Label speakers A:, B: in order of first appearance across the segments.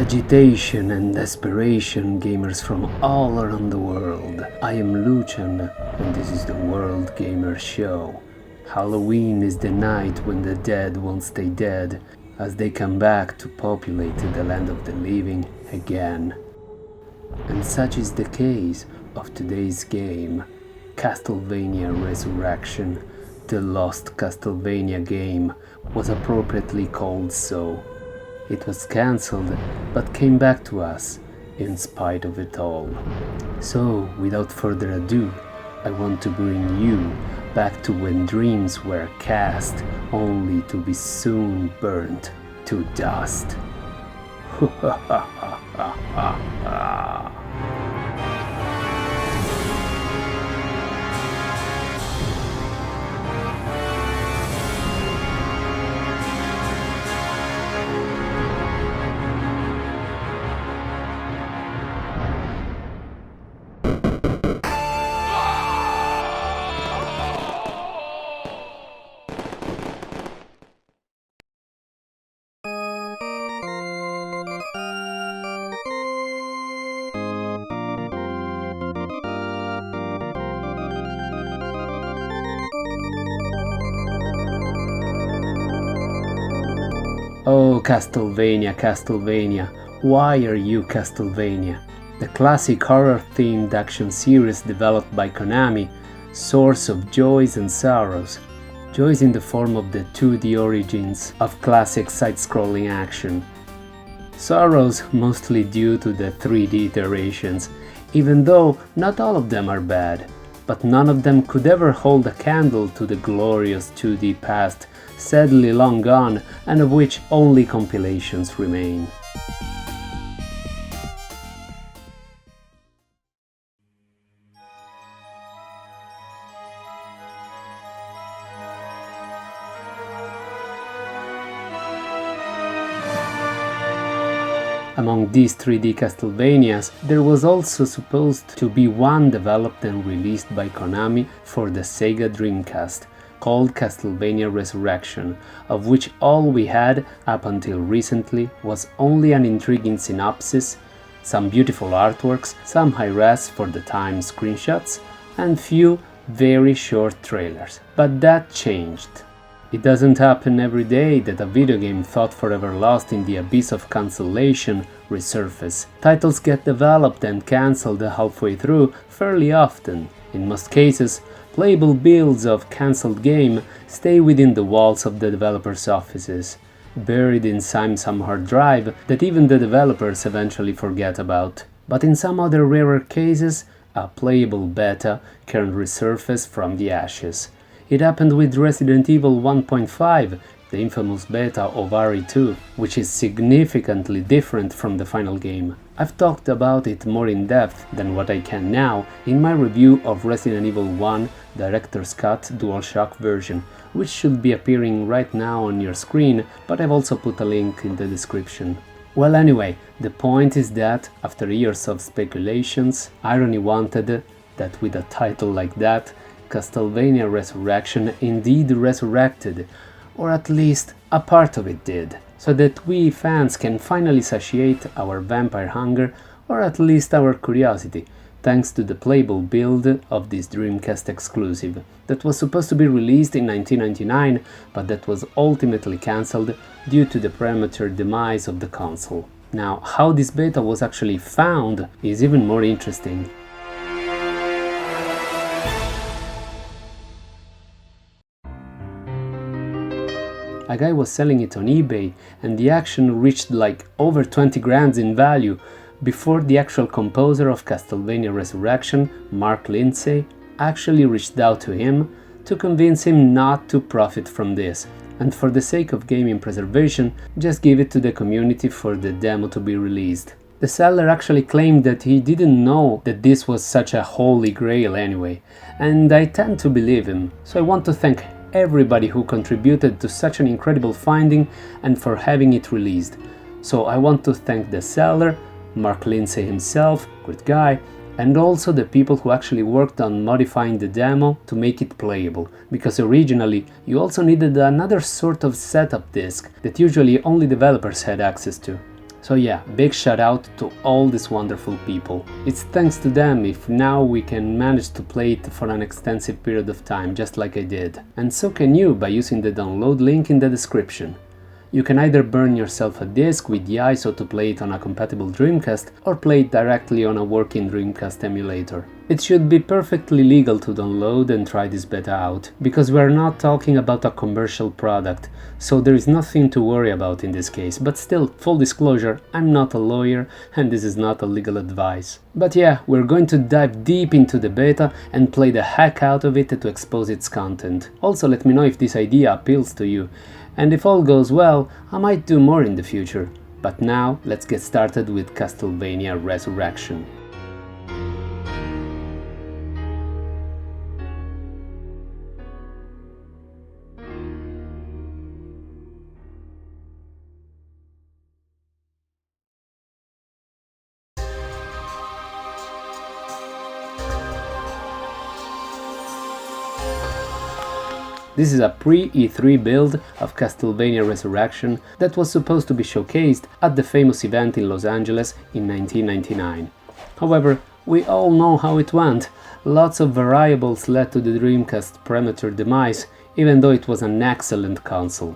A: Agitation and desperation, gamers from all around the world. I am Lucian, and this is the World Gamer Show. Halloween is the night when the dead won't stay dead, as they come back to populate the land of the living again. And such is the case of today's game, Castlevania Resurrection. The lost Castlevania game was appropriately called so. It was cancelled, but came back to us, in spite of it all. So, without further ado, I want to bring you back to when dreams were cast, only to be soon burnt to dust. Oh, Castlevania, Castlevania, why are you Castlevania? The classic horror-themed action series developed by Konami, source of joys and sorrows. Joys in the form of the 2D origins of classic side-scrolling action. Sorrows mostly due to the 3D iterations, even though not all of them are bad. But none of them could ever hold a candle to the glorious 2D past, sadly long gone, and of which only compilations remain. Among these 3D Castlevanias, there was also supposed to be one developed and released by Konami for the Sega Dreamcast, called Castlevania Resurrection, of which all we had up until recently was only an intriguing synopsis, some beautiful artworks, some high-res for the time screenshots, and few very short trailers. But that changed. It doesn't happen every day that a video game thought forever lost in the abyss of cancellation resurface. Titles get developed and cancelled halfway through fairly often. In most cases, playable builds of cancelled game stay within the walls of the developers' offices, buried inside some hard drive that even the developers eventually forget about. But in some other rarer cases, a playable beta can resurface from the ashes. It happened with Resident Evil 1.5, the infamous beta of RE2, which is significantly different from the final game. I've talked about it more in depth than what I can now in my review of Resident Evil 1 Director's Cut DualShock version, which should be appearing right now on your screen, but I've also put a link in the description. Well, anyway, the point is that, after years of speculations, Irony wanted that with a title like that, Castlevania Resurrection indeed resurrected, or at least a part of it did, so that we fans can finally satiate our vampire hunger, or at least our curiosity, thanks to the playable build of this Dreamcast exclusive, that was supposed to be released in 1999, but that was ultimately cancelled due to the premature demise of the console. Now, how this beta was actually found is even more interesting. A guy was selling it on eBay, and the action reached like over 20 grand in value before the actual composer of Castlevania Resurrection, Mark Lindsay, actually reached out to him to convince him not to profit from this, and for the sake of gaming preservation, just give it to the community for the demo to be released. The seller actually claimed that he didn't know that this was such a holy grail anyway, and I tend to believe him, so I want to thank everybody who contributed to such an incredible finding and for having it released. So I want to thank the seller, Mark Lindsay himself, good guy, and also the people who actually worked on modifying the demo to make it playable, because originally you also needed another sort of setup disk that usually only developers had access to. So yeah, big shout out to all these wonderful people. It's thanks to them if now we can manage to play it for an extensive period of time, just like I did. And so can you by using the download link in the description. You can either burn yourself a disc with the ISO to play it on a compatible Dreamcast, or play it directly on a working Dreamcast emulator. It should be perfectly legal to download and try this beta out, because we're not talking about a commercial product, so there is nothing to worry about in this case, but still, full disclosure, I'm not a lawyer and this is not a legal advice. But yeah, we're going to dive deep into the beta and play the heck out of it to expose its content. Also let me know if this idea appeals to you, and if all goes well, I might do more in the future. But now, let's get started with Castlevania Resurrection. This is a pre-E3 build of Castlevania Resurrection that was supposed to be showcased at the famous event in Los Angeles in 1999. However, we all know how it went. Lots of variables led to the Dreamcast's premature demise, even though it was an excellent console.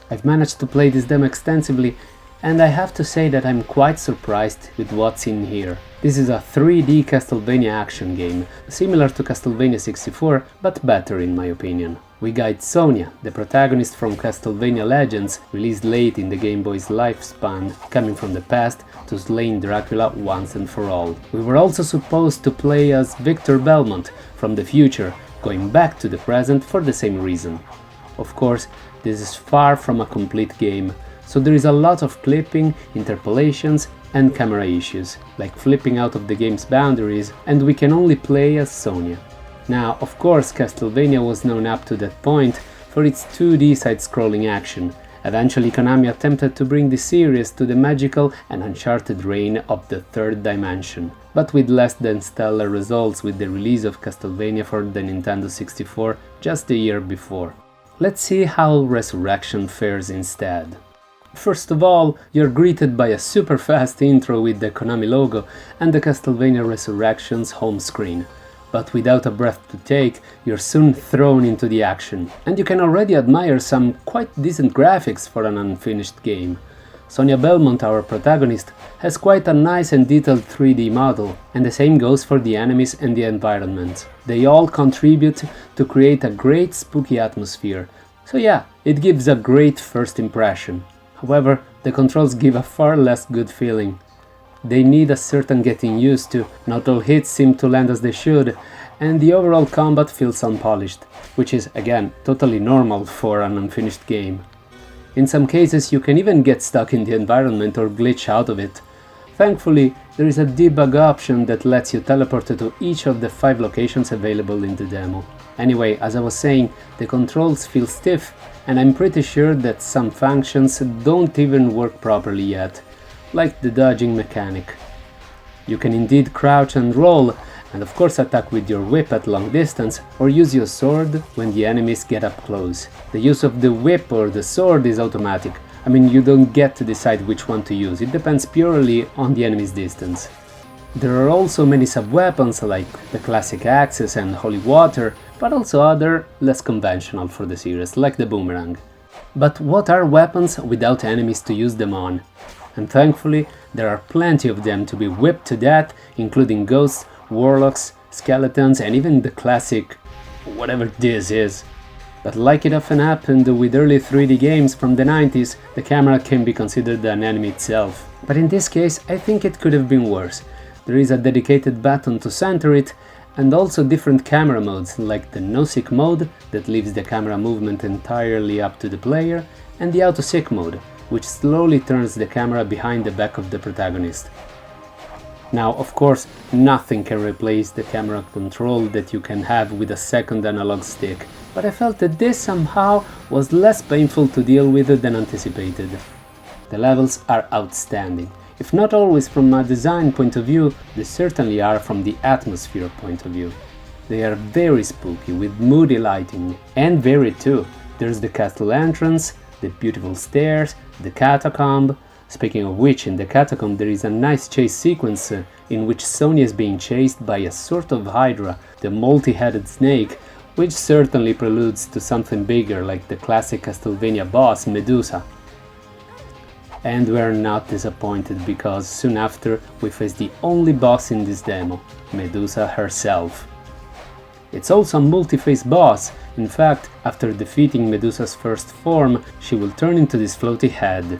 A: I've managed to play this demo extensively, and I have to say that I'm quite surprised with what's in here. This is a 3D Castlevania action game, similar to Castlevania 64, but better in my opinion. We guide Sonia, the protagonist from Castlevania Legends, released late in the Game Boy's lifespan, coming from the past to slaying Dracula once and for all. We were also supposed to play as Victor Belmont from the future, going back to the present for the same reason. Of course, this is far from a complete game, so there is a lot of clipping, interpolations and camera issues, like flipping out of the game's boundaries, and we can only play as Sonia. Now, of course, Castlevania was known up to that point for its 2D side-scrolling action. Eventually Konami attempted to bring the series to the magical and uncharted reign of the third dimension, but with less than stellar results with the release of Castlevania for the Nintendo 64 just a year before. Let's see how Resurrection fares instead. First of all, you're greeted by a super fast intro with the Konami logo and the Castlevania Resurrection's home screen. But without a breath to take, you're soon thrown into the action, and you can already admire some quite decent graphics for an unfinished game. Sonia Belmont, our protagonist, has quite a nice and detailed 3D model, and the same goes for the enemies and the environment. They all contribute to create a great spooky atmosphere, so yeah, it gives a great first impression. However, the controls give a far less good feeling. They need a certain getting used to, not all hits seem to land as they should, and the overall combat feels unpolished, which is, again, totally normal for an unfinished game. In some cases you can even get stuck in the environment or glitch out of it. Thankfully, there is a debug option that lets you teleport to each of the 5 locations available in the demo. Anyway, as I was saying, the controls feel stiff, and I'm pretty sure that some functions don't even work properly yet, like the dodging mechanic. You can indeed crouch and roll, and of course attack with your whip at long distance, or use your sword when the enemies get up close. The use of the whip or the sword is automatic. I mean, you don't get to decide which one to use, it depends purely on the enemy's distance. There are also many sub-weapons like the classic axes and holy water, but also other, less conventional for the series, like the boomerang. But what are weapons without enemies to use them on? And thankfully, there are plenty of them to be whipped to death, including ghosts, warlocks, skeletons, and even the classic whatever this is. But like it often happened with early 3D games from the 90s, the camera can be considered an enemy itself. But in this case, I think it could have been worse. There is a dedicated button to center it, and also different camera modes, like the no-seek mode, that leaves the camera movement entirely up to the player, and the auto-seek mode, which slowly turns the camera behind the back of the protagonist. Now, of course, nothing can replace the camera control that you can have with a second analog stick, but I felt that this somehow was less painful to deal with than anticipated. The levels are outstanding. If not always from a design point of view, they certainly are from the atmosphere point of view. They are very spooky, with moody lighting, and varied too. There's the castle entrance, the beautiful stairs, the catacomb, Speaking of which, in the catacomb there is a nice chase sequence in which Sonia is being chased by a sort of hydra, the multi-headed snake, which certainly preludes to something bigger like the classic Castlevania boss Medusa. And we're not disappointed, because soon after we face the only boss in this demo, Medusa herself. It's also a multi-phase boss. In fact, after defeating Medusa's first form, she will turn into this floaty head.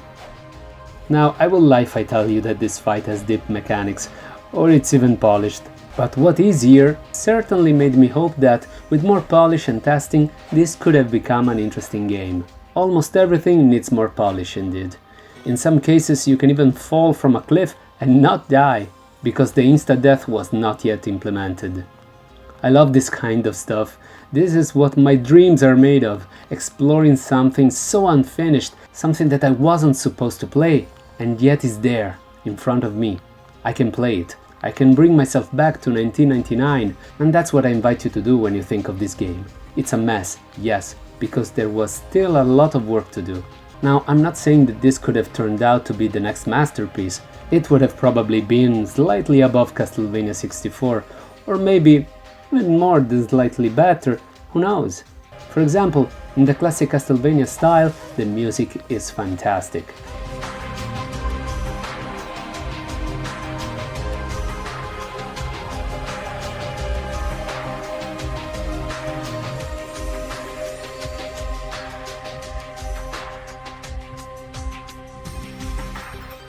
A: Now, I will lie if I tell you that this fight has deep mechanics, or it's even polished. But what is here certainly made me hope that, with more polish and testing, this could have become an interesting game. Almost everything needs more polish indeed. In some cases you can even fall from a cliff and not die, because the insta-death was not yet implemented. I love this kind of stuff. This is what my dreams are made of, exploring something so unfinished, something that I wasn't supposed to play, and yet is there, in front of me. I can play it. I can bring myself back to 1999, and that's what I invite you to do when you think of this game. It's a mess, yes, because there was still a lot of work to do. Now, I'm not saying that this could have turned out to be the next masterpiece. It would have probably been slightly above Castlevania 64, or maybe even more than slightly better, who knows? For example, in the classic Castlevania style, the music is fantastic.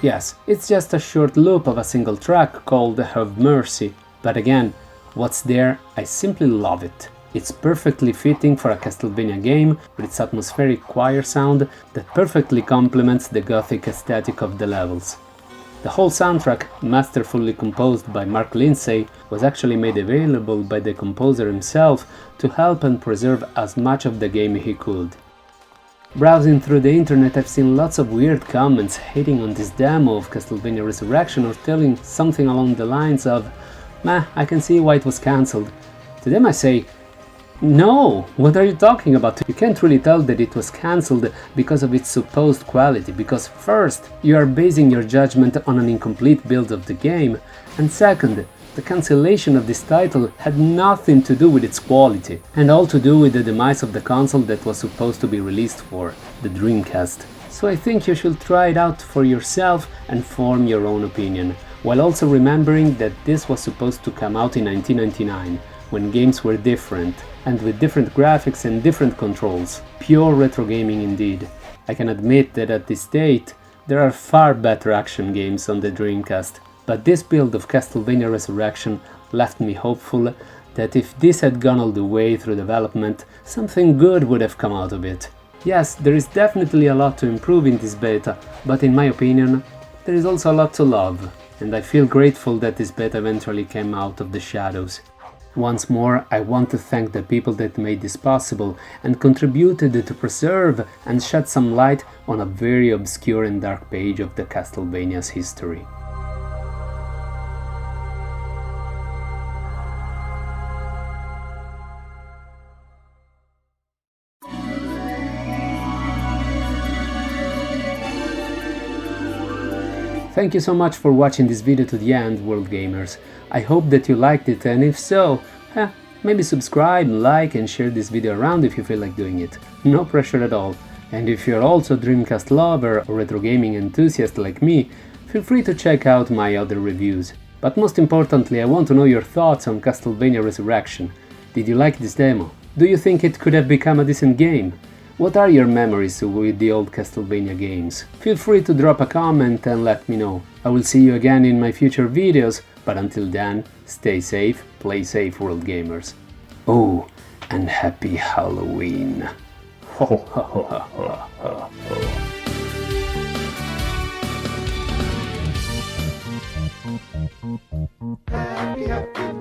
A: Yes, it's just a short loop of a single track called Have Mercy, but again, what's there, I simply love it. It's perfectly fitting for a Castlevania game, with its atmospheric choir sound that perfectly complements the gothic aesthetic of the levels. The whole soundtrack, masterfully composed by Mark Lindsay, was actually made available by the composer himself to help and preserve as much of the game he could. Browsing through the internet, I've seen lots of weird comments hating on this demo of Castlevania Resurrection, or telling something along the lines of, "Meh, I can see why it was cancelled." To them I say, no, what are you talking about? You can't really tell that it was cancelled because of its supposed quality, because first, you are basing your judgment on an incomplete build of the game, and second, the cancellation of this title had nothing to do with its quality, and all to do with the demise of the console that was supposed to be released for, the Dreamcast. So I think you should try it out for yourself and form your own opinion, while also remembering that this was supposed to come out in 1999, when games were different, and with different graphics and different controls. Pure retro gaming indeed. I can admit that at this date, there are far better action games on the Dreamcast, but this build of Castlevania Resurrection left me hopeful that if this had gone all the way through development, something good would have come out of it. Yes, there is definitely a lot to improve in this beta, but in my opinion, there is also a lot to love, and I feel grateful that this beta eventually came out of the shadows. Once more, I want to thank the people that made this possible and contributed to preserve and shed some light on a very obscure and dark page of the Castlevania's history. Thank you so much for watching this video to the end, world gamers. I hope that you liked it, and if so, maybe subscribe, like and share this video around if you feel like doing it. No pressure at all. And if you're also a Dreamcast lover or retro gaming enthusiast like me, feel free to check out my other reviews. But most importantly, I want to know your thoughts on Castlevania Resurrection. Did you like this demo? Do you think it could have become a decent game? What are your memories with the old Castlevania games? Feel free to drop a comment and let me know. I will see you again in my future videos, but until then, stay safe, play safe, world gamers. Oh, and happy Halloween! Ho ho ho ho ho ho. Happy, happy